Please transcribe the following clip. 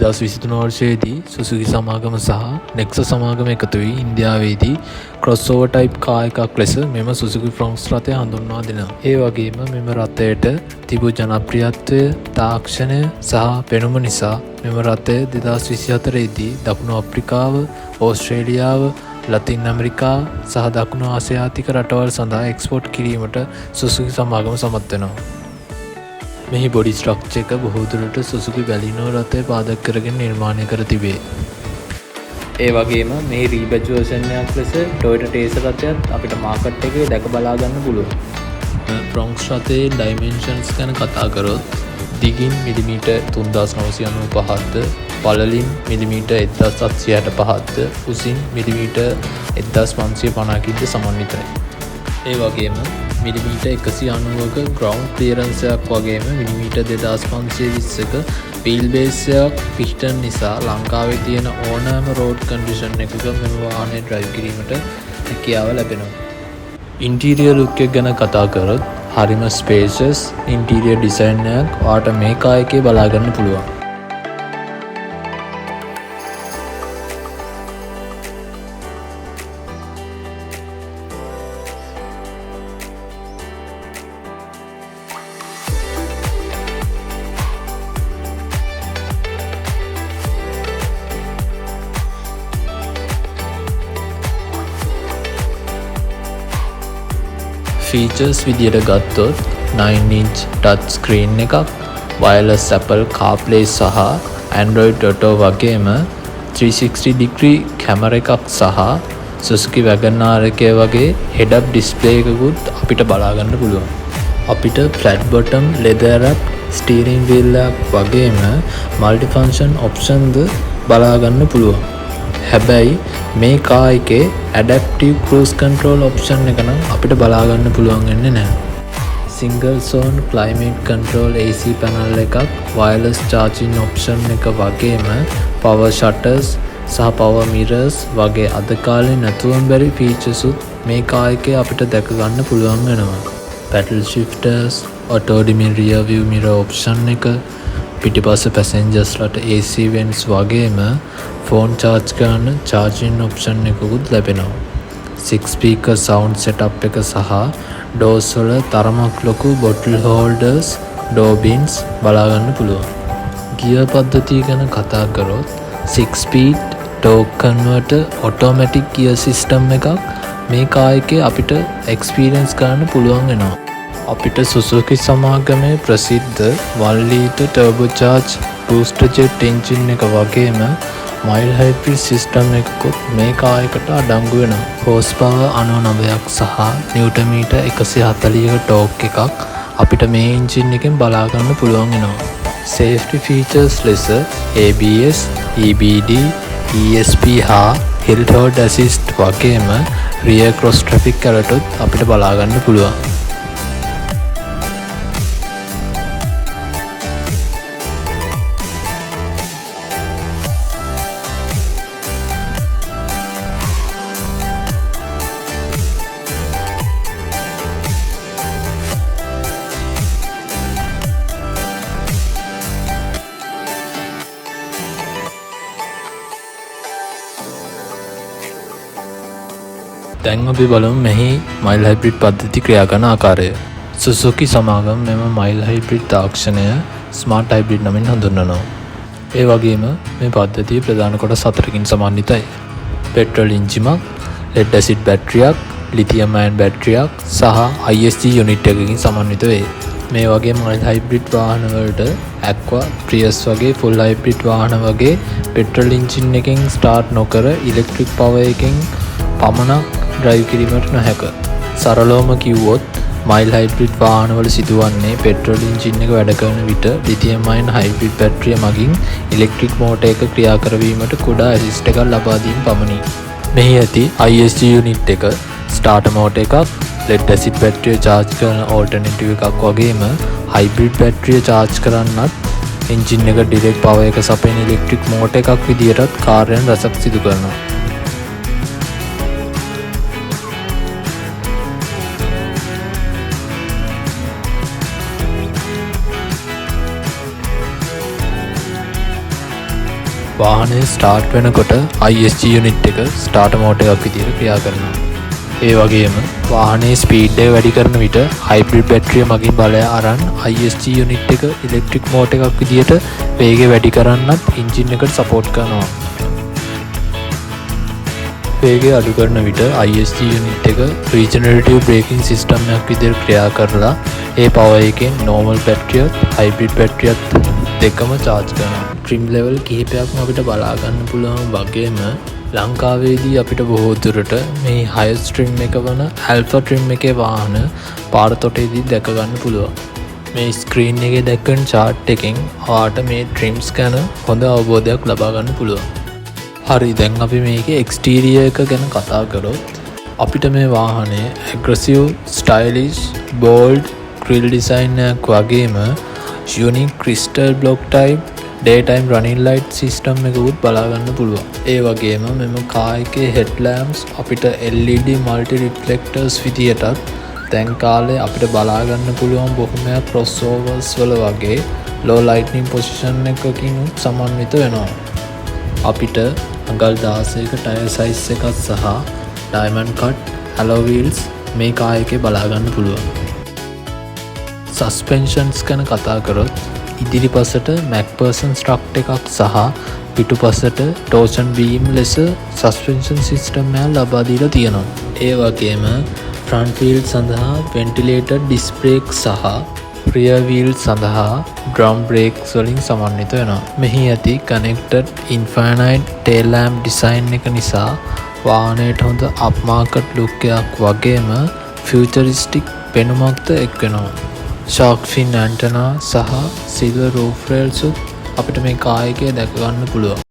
2023 වර්ෂයේදී Suzuki සමාගම සහ නෙක්ස සමාගම එකතු වී ඉන්දියාවේදී ක්‍රොස්ஓවර් ටයිප් කාර් එකක් ලෙස මෙම සුසුකි ෆ්‍රොන්ක්ස් රථය හඳුන්වා දෙනවා. ඒ වගේම මෙම රථයට තිබූ ජනප්‍රියත්වය, තාක්ෂණය සහ පෙනුම නිසා මෙම රථය 2024දී දකුණු අප්‍රිකාව, ඕස්ට්‍රේලියාව, ලතින් ඇමරිකා සහ දකුණු ආසියාතික රටවල් සඳහා එක්ස්පෝර්ට් කිරීමට සුසුකි සමාගම සමත් වෙනවා. මෙහි බොඩි ස්ට්‍රක්චර් එක බොහෝ දුරට සුසුකි බැලිනෝ රථය පාදක කරගෙන නිර්මාණය කර තිබේ. ඒ වගේම මේ රීබැජ් වර්ෂන් එකක් ලෙස ටොයෝටා ටේසර් රථයත් අපිට මාකට් එකේ දැක බලා ගන්න පුළුවන්. ෆ්‍රොන්ක්ස් රථයේ ඩයිමෙන්ෂන්ස් ගැන කතා කරොත් දිගින් මිලිමීටර් 3995ද, පළලින් මිලිමීටර් 1765ද, උසින් මිලිමීටර් 1550කින්ද සමන්විතයි. ඒ වගේම මිලිමීටර් 190ක ග්‍රවුන්ඩ් ක්ලියරන්ස් එකක් වගේම මිලිමීටර් 2520ක වීල් බේස් එකක් පිස්ටන් නිසා ලංකාවේ තියෙන ඕනෑම රෝඩ් කන්ඩිෂන් එකක මෙම වාහනය ඩ්‍රයිව් කිරීමට හැකියාව ලැබෙනවා. ඉන්ටීරියර් ලුක් එක ගැන කතා කරොත් හරිම ස්පේෂස් ඉන්ටීරියර් ඩිසයින් එකක් ඔයාට මේ කාර් එකේ බලා ගන්න පුළුවන්. ෆීචර්ස් විදියට ගත්තොත් 9-inch ටච් ස්ක්‍රීන් එකක්, වයර්ලස් Apple CarPlay සහ Android Auto වගේම 360 degree කැමරා එකක් සහ Suzuki Wagon R එකේ වගේ head up display එකකුත් අපිට බලා ගන්න පුළුවන්. අපිට flat bottom leather wrapped steering wheel එකක් වගේම multi function option ද බලා ගන්න පුළුවන්. හැබැයි මේ කාර් එකේ adaptive cruise control option එක නම් අපිට බලා ගන්න පුළුවන් වෙන්නේ නැහැ. single zone climate control AC panel එකක්, wireless charging option එක වගේම power shutters සහ power mirrors වගේ අද කාලේ නැතුවම බැරි features උත් මේ කාර් එකේ අපිට දැක ගන්න පුළුවන් වෙනවා. paddle shifters, auto dimming rear view mirror option එක, පිටිපස්ස passengers ලට AC vents වගේම ෆෝන් charge කරන්න charging option එකකුත් ලැබෙනවා. 6 speaker sound setup එක සහ doors වල තරමක් ලොකු bottle holders, door bins බලා ගන්න පුළුවන්. gear පද්ධතිය ගැන කතා කරොත් 6 speed torque converter automatic gear system එකක් මේ කාර් එකේ අපිට experience කරන්න පුළුවන් වෙනවා. අපිට සුසුකි සමාගමේ ප්‍රසිද්ධ 1 litre turbocharged booster jet engine එක වගේම mild hybrid system එකකුත් මේ කාර් එකට අඩංගු වෙනවා. horsepower 99ක් සහ newton meter 140ක torque එකක් අපිට මේ engine එකෙන් බලා ගන්න පුළුවන් වෙනවා. safety features ලෙස ABS, EBD, ESP හා hill hold assist වගේම rear cross traffic alert උත් අපිට බලා ගන්න පුළුවන්. දැන් අපි බලමු මෙහි mild hybrid පද්ධති ක්‍රියා කරන ආකාරය. Suzuki සමාගම මෙම mild hybrid තාක්ෂණය smart hybrid නමින් හඳුන්වනවා. ඒ වගේම මේ පද්ධතිය ප්‍රධාන කොටස් 4කින් සමන්විතයි. petrol එන්ජිමක්, lead acid බැටරියක්, lithium ion බැටරියක් සහ ISG යුනිට් එකකින් සමන්විත වේ. මේ වගේ mild hybrid වාහන වලට Aqua, Prius වගේ full hybrid වාහන වගේ petrol engine එකෙන් start නොකර electric power එකෙන් පමණක් ඩ්‍රයිව් කිරීමට නොහැක. සරලවම කිව්වොත් mild hybrid වාහනවල සිදුවන්නේ පෙට්‍රල් එන්ජින් එක වැඩ කරන විට ලිතියම් අයන් හයිබ්‍රිඩ් බැටරිය මගින් ඉලෙක්ට්‍රික් මෝටර් එක ක්‍රියා කරවීමට කුඩා ඇසිස්ට් එකක් ලබා දීම පමණි. මෙහි ඇති ISG යුනිට් එක ස්ටාර්ටර් මෝටර් එකක්, lead acid බැටරිය charge කරන ඕල්ටර්නේටිව් එකක් වගේම හයිබ්‍රිඩ් බැටරිය charge කරන්නත් එන්ජින් එක ඩිරෙක්ට් පවර් එක සපයන ඉලෙක්ට්‍රික් මෝටර් එකක් විදියටත් කාර්යයන් රැසක් සිදු කරනවා. වාහනේ ස්ටාර්ට් වෙනකොට ISG යුනිට් එක ස්ටාර්ටර් මෝඩ් එකක් විදිහට ක්‍රියා කරනවා. ඒ වගේම වාහනේ ස්පීඩ් එක වැඩි කරන විට හයිබ්‍රිඩ් බැටරිය මගින් බලය අරන් ISG යුනිට් එක ඉලෙක්ට්‍රික් මෝඩ් එකක් විදිහට වේගය වැඩි කරන්නත් එන්ජින් එකට සපෝට් කරනවා. වේගය අඩු කරන විට ISG යුනිට් එක රීජනරේටිව් බ්‍රේකින් සිස්ටම් එකක් විදිහට ක්‍රියා කරලා ඒ පවර් එකෙන් නෝමල් බැටරියත් හයිබ්‍රිඩ් බැටරියත් දෙකම charge කරනවා. trim level කිහිපයක්ම අපිට බලා ගන්න පුළුවන් වගේම ලංකාවේදී අපිට බොහෝ දුරට මේ highest trim එක වන alpha trim එකේ වාහන පාර තොටේදී දැක ගන්න පුළුවන්. මේ ස්ක්‍රීන් එකේ දැක්වෙන chart එකෙන් ඔයාට මේ trims ගැන හොඳ අවබෝධයක් ලබා ගන්න පුළුවන්. හරි, දැන් අපි මේකේ exterior එක ගැන කතා කරොත් අපිට මේ වාහනේ aggressive, stylish, bold grill design එකක් වගේම unique crystal block type daytime running light system එකකුත් බලා ගන්න පුළුවන්. ඒ වගේම මෙම කාර් එකේ headlamps අපිට LED multi reflectors විදියටත් දැන් කාලේ අපිට බලා ගන්න පුළුවන් බොහොමයක් crossovers වල වගේ low lightning position එකකින් සමන්විත වෙනවා. අපිට අඟල් 16ක tire size එකක් සහ diamond cut alloy wheels මේ කාර් එකේ බලා ගන්න පුළුවන්. suspensions ගැන කතා කරොත් ඉදිරිපසට MacPherson strut එකක් සහ පිටුපසට torsion beam ලෙස suspension system එකක් ලබා දීලා තියෙනවා. ඒ වගේම front wheel සඳහා ventilated disc brake සහ rear wheel සඳහා drum brakes වලින් සමන්විත වෙනවා. මෙහි ඇති connected infinite tail lamp design එක නිසා වාහනයට හොඳ upmarket look එකක් වගේම futuristic පෙනුමක්ද එක් වෙනවා. shark fin antenna සහ silver roof rails අපිට මේ කාර් එකේ දැක ගන්න පුළුවන්.